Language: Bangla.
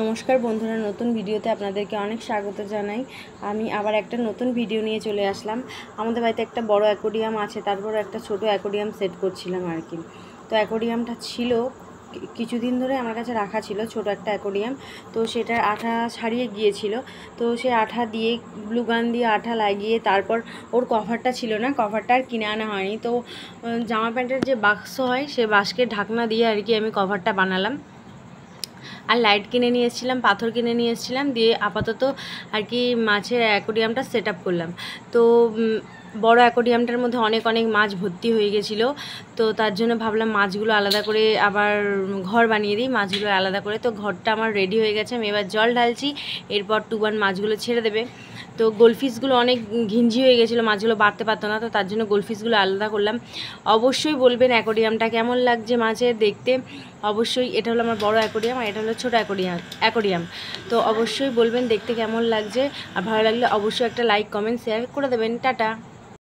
নমস্কার বন্ধুরা, নতুন ভিডিওতে আপনাদেরকে অনেক স্বাগত জানাই। আমি আবার একটা নতুন ভিডিও নিয়ে চলে আসলাম। আমাদের বাড়িতে একটা বড় অ্যাকোরিয়াম আছে, তারপর একটা ছোট অ্যাকোরিয়াম সেট করছিলাম আর কি। তো অ্যাকোরিয়ামটা ছিল কিছুদিন ধরে আমার কাছে রাখা ছিল, ছোট একটা অ্যাকোরিয়াম। তো সেটার আঠা ছাড়িয়ে গিয়েছিল, তো সে আঠা দিয়ে গ্লু গান দিয়ে আঠা লাগিয়ে তারপর ওর কভারটা ছিল না, কভারটা আর কিনে আনা হয়নি। তো জামা প্যান্টের যে বাক্স হয় সে বাক্সকে ঢাকনা দিয়ে আর কি আমি কভারটা বানালাম। আর লাইট কিনে নিয়ে এসেছিলাম, পাথর কিনে নিয়ে এসেছিলাম, দিয়ে আপাতত আর কি মাছের অ্যাকোরিয়ামটা সেট আপ করলাম। তো বড় অ্যাকোরিয়ামটার মধ্যে অনেক অনেক মাছ ভর্তি হয়ে গেছিলো। তো তার জন্য ভাবলাম মাছগুলো আলাদা করে আবার ঘর বানিয়ে দিই, মাছগুলো আলাদা করে। তো ঘরটা আমার রেডি হয়ে গেছে, আমি এবার জল ঢালছি, এরপর টুবান মাছগুলো ছেড়ে দেবে। তো গোলফিশগুলো অনেক ঘিঞ্জি হয়ে গেছিলো, মাছগুলো বাড়তে পারতো না, তো তার জন্য গোলফিশগুলো আলাদা করলাম। অবশ্যই বলবেন অ্যাকোরিয়ামটা কেমন লাগছে মাছের দেখতে। অবশ্যই এটা হলো আমার বড় অ্যাকোরিয়াম আর এটা হলো ছোটো অ্যাকোরিয়াম। তো অবশ্যই বলবেন দেখতে কেমন লাগছে, আর ভালো লাগলে অবশ্যই একটা লাইক কমেন্ট শেয়ার করে দেবেন। টাটা।